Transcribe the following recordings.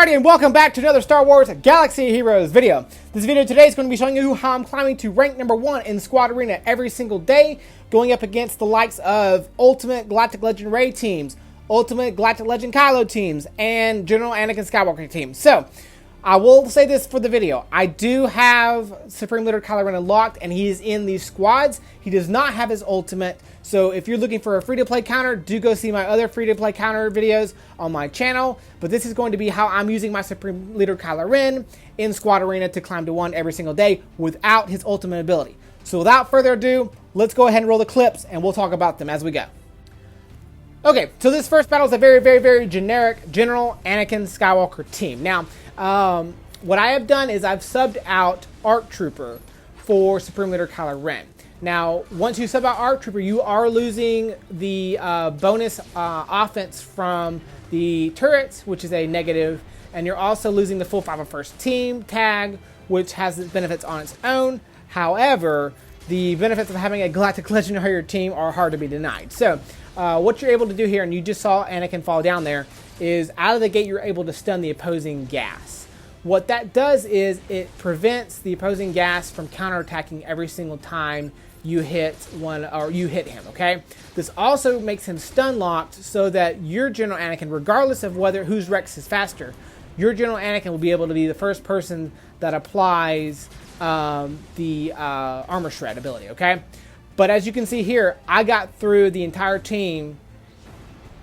Alrighty, and welcome back to another Star Wars Galaxy Heroes video. This video today is going to be showing you how I'm climbing to rank number 1 in Squad Arena every single day, going up against the likes of Ultimate Galactic Legend Rey teams, Ultimate Galactic Legend Kylo teams, and General Anakin Skywalker teams. So, I will say this for the video. I do have Supreme Leader Kylo Ren unlocked, and he is in these squads. He does not have his ultimate. So if you're looking for a free-to-play counter, do go see my other free-to-play counter videos on my channel. But this is going to be how I'm using my Supreme Leader Kylo Ren in Squad Arena to climb to 1 every single day without his ultimate ability. So without further ado, let's go ahead and roll the clips, and we'll talk about them as we go. Okay, so this first battle is a very generic General Anakin Skywalker team. Now, what I have done is I've subbed out ARC Trooper for Supreme Leader Kylo Ren. Now, once you sub out ARC Trooper, you are losing the bonus offense from the turrets, which is a negative, and you're also losing the full 501st team tag, which has its benefits on its own. However, the benefits of having a Galactic Legend Warrior team are hard to be denied. So, what you're able to do here, and you just saw Anakin fall down there, is out of the gate you're able to stun the opposing gas. What that does is it prevents the opposing gas from counterattacking every single time you hit him, okay? This also makes him stun locked so that your General Anakin, regardless of whose Rex is faster, your General Anakin will be able to be the first person that applies the armor shred ability, okay? But as you can see here, I got through the entire team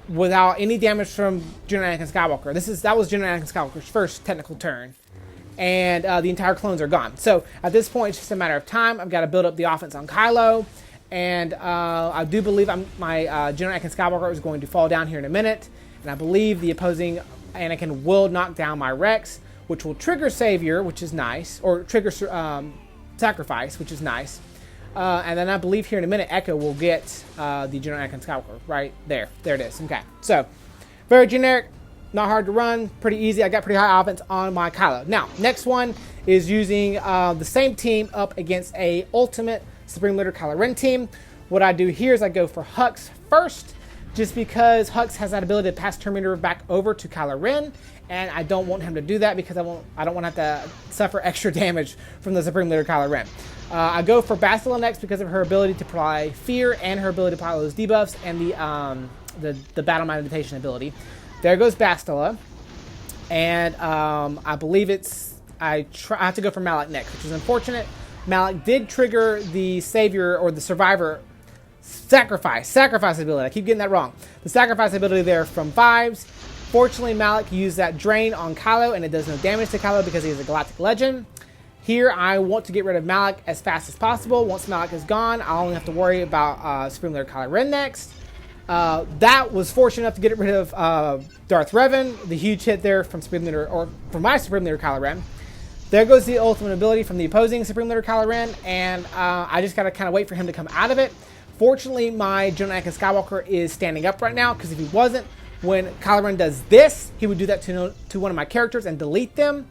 without any damage from General Anakin Skywalker. That was General Anakin Skywalker's first technical turn. And the entire clones are gone. So at this point, it's just a matter of time. I've got to build up the offense on Kylo. And I do believe my General Anakin Skywalker is going to fall down here in a minute. And I believe the opposing Anakin will knock down my Rex, which will trigger Savior, which is nice. Or trigger Sacrifice, which is nice. And then I believe here in a minute, Echo will get the General Anakin Skywalker right there. There it is. Okay. So, very generic. Not hard to run, pretty easy. I got pretty high offense on my Kylo. Now, next one is using the same team up against a Ultimate Supreme Leader Kylo Ren team. What I do here is I go for Hux first, just because Hux has that ability to pass Terminator back over to Kylo Ren, and I don't want him to do that because I don't want to have to suffer extra damage from the Supreme Leader Kylo Ren. I go for Bastila next because of her ability to apply fear and her ability to apply those debuffs and the battle meditation ability. There goes Bastila, and I believe I have to go for Malak next, which is unfortunate. Malak did trigger the Savior or the Survivor Sacrifice ability. I keep getting that wrong. The Sacrifice ability there from 5s. Fortunately, Malak used that Drain on Kylo, and it does no damage to Kylo because he is a Galactic Legend. Here, I want to get rid of Malak as fast as possible. Once Malak is gone, I only have to worry about Supreme Leader Kylo Ren next. That was fortunate enough to get rid of Darth Revan, the huge hit there from my Supreme Leader Kylo Ren. There goes the ultimate ability from the opposing Supreme Leader Kylo Ren, and I just gotta kind of wait for him to come out of it. Fortunately, my General Anakin Skywalker is standing up right now, because if he wasn't, when Kylo Ren does this, he would do that to one of my characters and delete them.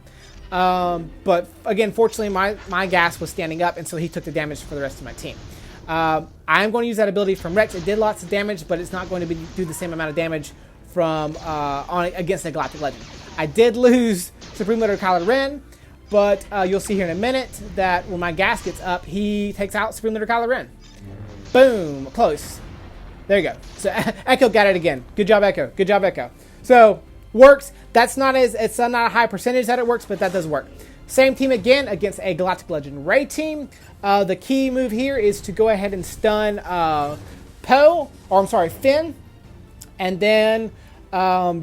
But again, fortunately, my gas was standing up, and so he took the damage for the rest of my team. I'm going to use that ability from Rex. It did lots of damage, but it's not going to do the same amount of damage from against the Galactic Legend. I did lose Supreme Leader Kylo Ren, but you'll see here in a minute that when my gas gets up, he takes out Supreme Leader Kylo Ren. Boom, close. There you go. So Echo got it again. Good job, Echo. Good job, Echo. So works. It's not a high percentage that it works, but that does work. Same team again against a Galactic Legend Rey team. The key move here is to go ahead and stun Finn, and then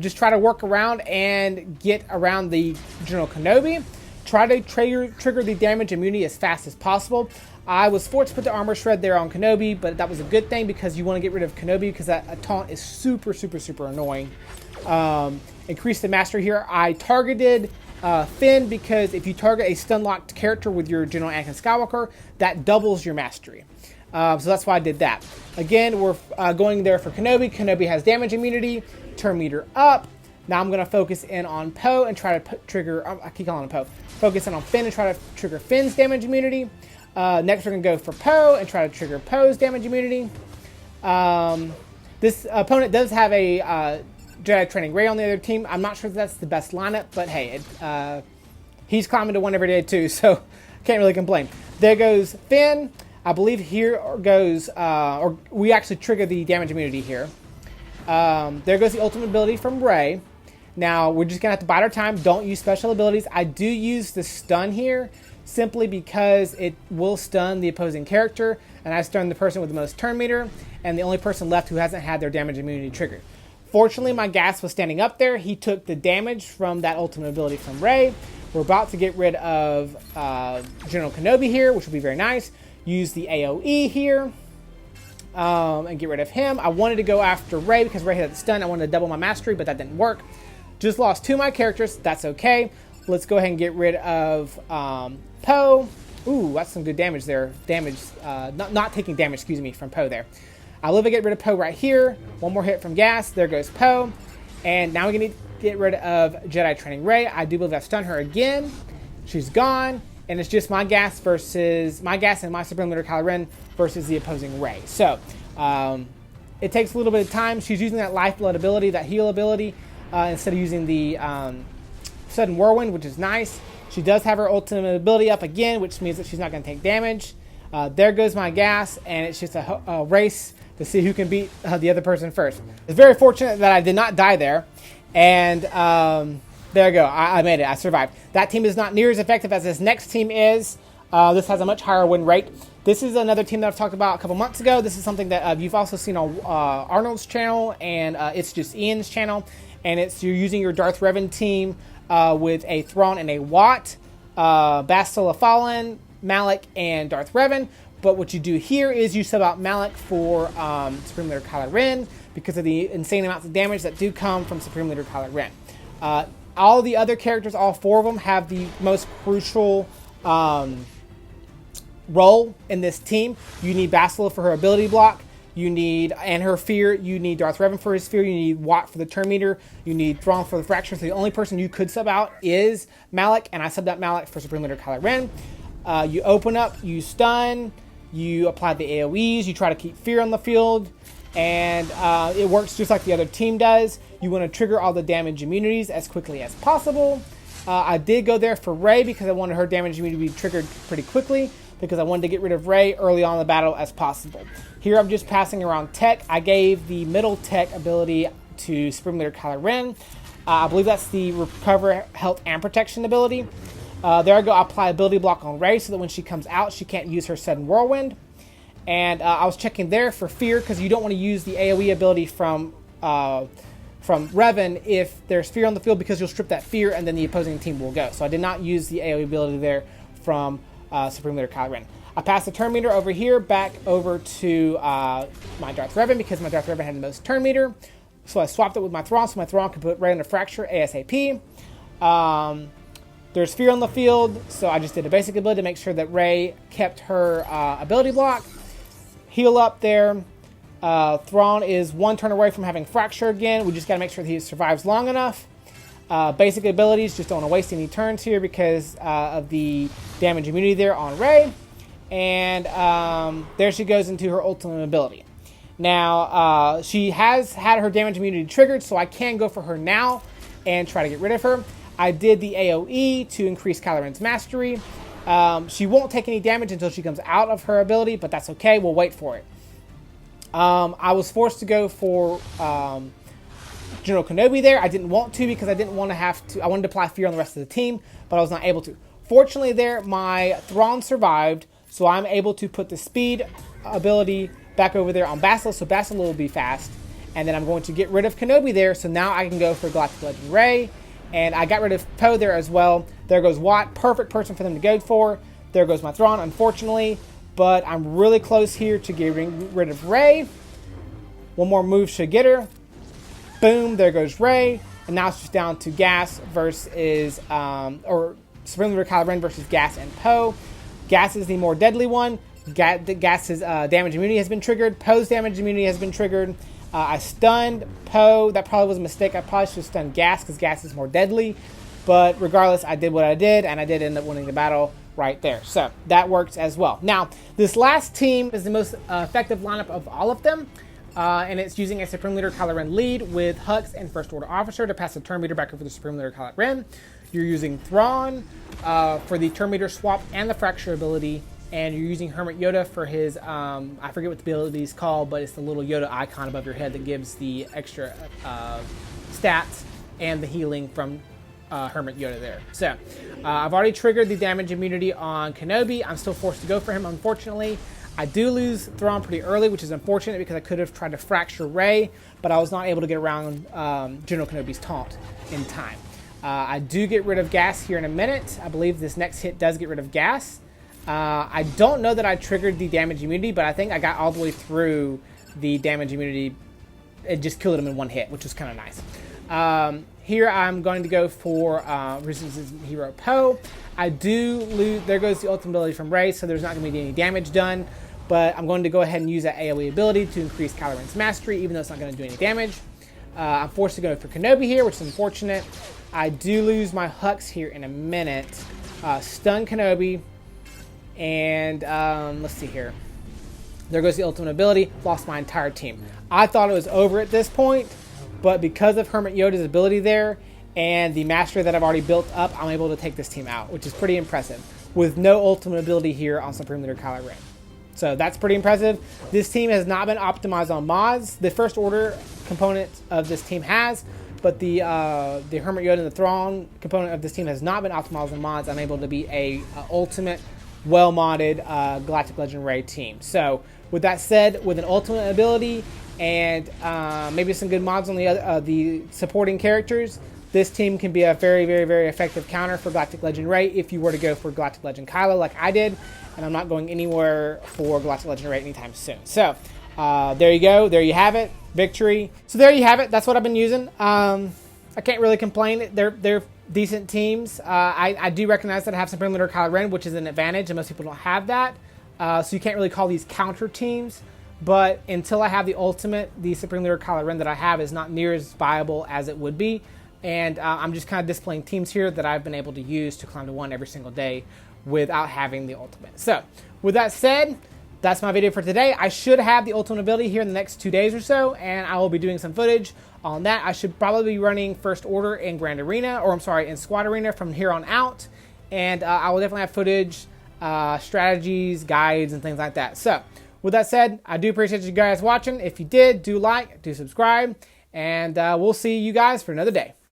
just try to work around and get around the General Kenobi. Try to trigger the damage immunity as fast as possible. I was forced to put the armor shred there on Kenobi, but that was a good thing because you want to get rid of Kenobi because that taunt is super annoying. Increase the mastery here. I targeted Finn because if you target a stun-locked character with your General Anakin Skywalker, that doubles your mastery. So that's why I did that. Again, we're going there for Kenobi. Kenobi has damage immunity. Turn meter up. Now I'm going to focus in on Poe and try to trigger... I keep calling him Poe. Focus in on Finn and try to trigger Finn's damage immunity. Next we're going to go for Poe and try to trigger Poe's damage immunity. This opponent does have a Jedi Training Ray on the other team. I'm not sure if that's the best lineup, but hey, he's climbing to 1 every day too, so can't really complain. There goes Finn. I believe here goes, or we actually trigger the damage immunity here. There goes the ultimate ability from Ray. Now, we're just going to have to bide our time. Don't use special abilities. I do use the stun here simply because it will stun the opposing character, and I stun the person with the most turn meter, and the only person left who hasn't had their damage immunity triggered. Fortunately, my gas was standing up there. He took the damage from that ultimate ability from Ray. We're about to get rid of General Kenobi here, which will be very nice. Use the AoE here and get rid of him. I wanted to go after Ray because Ray had the stun. I wanted to double my mastery, but that didn't work. Just lost 2 of my characters. That's okay. Let's go ahead and get rid of Poe. Ooh, that's some good damage there. Not taking damage, excuse me, from Poe there. I live to get rid of Poe right here. 1 more hit from Gas. There goes Poe. And now we're going to get rid of Jedi Training Ray. I do believe I've stunned her again. She's gone. And it's just my gas and my Supreme Leader Kylo Ren versus the opposing Ray. So, it takes a little bit of time. She's using that Lifeblood ability, that heal ability, instead of using the Sudden Whirlwind, which is nice. She does have her ultimate ability up again, which means that she's not going to take damage. There goes my gas, and it's just a race to see who can beat the other person first. It's very fortunate that I did not die there, and there you go. I made it. I survived. That team is not near as effective as this next team is. This has a much higher win rate. This is another team that I've talked about a couple months ago. This is something that you've also seen on Arnold's channel, and it's just Ian's channel. And it's you're using your Darth Revan team with a Thrawn and a Watt, Bastila Fallen, Malak, and Darth Revan. But what you do here is you sub out Malak for Supreme Leader Kylo Ren because of the insane amounts of damage that do come from Supreme Leader Kylo Ren. All the other characters, all 4 of them, have the most crucial role in this team. You need Bastila for her ability block. You need, and her fear, you need Darth Revan for his fear, you need Watt for the turn meter, you need Thrawn for the fracture. So the only person you could sub out is Malak, and I subbed out Malak for Supreme Leader Kylo Ren. You open up, you stun, you apply the AoEs, you try to keep fear on the field, and it works just like the other team does. You want to trigger all the damage immunities as quickly as possible. I did go there for Rey because I wanted her damage immunity to be triggered pretty quickly, because I wanted to get rid of Rey early on in the battle as possible. Here I'm just passing around tech. I gave the middle tech ability to Supreme Leader Kylo Ren. I believe that's the Recover Health and Protection ability. There I go. I apply ability block on Rey so that when she comes out, she can't use her Sudden Whirlwind. And I was checking there for fear because you don't want to use the AoE ability from Revan if there's fear on the field, because you'll strip that fear and then the opposing team will go. So I did not use the AoE ability there from Supreme Leader Kylo Ren. I passed the turn meter over here back over to my Darth Revan because my Darth Revan had the most turn meter. So I swapped it with my Thrawn so my Thrawn could put Rey under fracture ASAP. There's fear on the field, so I just did a basic ability to make sure that Rey kept her ability block. Heal up there. Thrawn is 1 turn away from having fracture again. We just got to make sure that he survives long enough. Basic abilities, just don't want to waste any turns here because of the damage immunity there on Rey. And there she goes into her ultimate ability. Now, she has had her damage immunity triggered, so I can go for her now and try to get rid of her. I did the AoE to increase Kylo Ren's mastery. She won't take any damage until she comes out of her ability, but that's okay. We'll wait for it. I was forced to go for General Kenobi there. I didn't want to because I didn't want to have to. I wanted to apply fear on the rest of the team, but I was not able to. Fortunately there, my Thrawn survived, so I'm able to put the speed ability back over there on Bastila, so Bastila will be fast. And then I'm going to get rid of Kenobi there, so now I can go for Galactic Legend Rey. And I got rid of Poe there as well. There goes Watt, perfect person for them to go for. There goes my Thrawn, unfortunately. But I'm really close here to getting rid of Rey. One more move should get her. Boom, there goes Rey. And now it's just down to Gas versus, or Supreme Leader Kylo Ren versus Gas and Poe. Gas is the more deadly one. Gas's damage immunity has been triggered. Poe's damage immunity has been triggered. I stunned Poe. That probably was a mistake. I probably should have stunned Gas because Gas is more deadly. But regardless, I did what I did, and I did end up winning the battle right there. So that works as well. Now, this last team is the most effective lineup of all of them. and it's using a Supreme Leader Kylo Ren lead with Hux and First Order Officer to pass the turn meter back over the Supreme Leader Kylo Ren. You're using Thrawn for the turn meter swap and the fracture ability, and you're using Hermit Yoda for his, I forget what the ability is called, but it's the little Yoda icon above your head that gives the extra stats and the healing from Hermit Yoda there. So, I've already triggered the damage immunity on Kenobi. I'm still forced to go for him, unfortunately. I do lose Thrawn pretty early, which is unfortunate because I could have tried to fracture Rey, but I was not able to get around General Kenobi's taunt in time. I do get rid of gas here in a minute. I believe this next hit does get rid of gas. I don't know that I triggered the damage immunity, but I think I got all the way through the damage immunity. It just killed him in one hit, which was kind of nice. Here I'm going to go for Resistance Hero Poe. I do lose, there goes the ultimate ability from Rey, so there's not going to be any damage done, but I'm going to go ahead and use that AoE ability to increase Kylo Ren's mastery, even though it's not going to do any damage. I'm forced to go for Kenobi here, which is unfortunate. I do lose my Hux here in a minute. Stun Kenobi, and let's see here. There goes the ultimate ability, lost my entire team. I thought it was over at this point, but because of Hermit Yoda's ability there and the mastery that I've already built up, I'm able to take this team out, which is pretty impressive, with no ultimate ability here on Supreme Leader Kylo Ren. So that's pretty impressive. This team has not been optimized on mods. The First Order component of this team has, but the Hermit Yoda and the Thrawn component of this team has not been optimized on mods. I'm able to be a ultimate, well-modded Galactic Legend Rey team. So with that said, with an ultimate ability and maybe some good mods on the supporting characters, this team can be a very, very, very effective counter for Galactic Legend Rey if you were to go for Galactic Legend Kylo like I did, and I'm not going anywhere for Galactic Legend Rey anytime soon. So there you go. There you have it. Victory. So there you have it. That's what I've been using. I can't really complain. They're decent teams. I do recognize that I have Supreme Leader Kylo Ren, which is an advantage, and most people don't have that. So you can't really call these counter teams. But until I have the ultimate, the Supreme Leader Kylo Ren that I have is not near as viable as it would be. And I'm just kind of displaying teams here that I've been able to use to climb to 1 every single day without having the ultimate. So with that said, that's my video for today. I should have the ultimate ability here in the next 2 days or so, and I will be doing some footage on that. I should probably be running First Order in Grand Arena, or I'm sorry, in Squad Arena from here on out. And I will definitely have footage, strategies, guides, and things like that. So with that said, I do appreciate you guys watching. If you did, do like, do subscribe, and we'll see you guys for another day.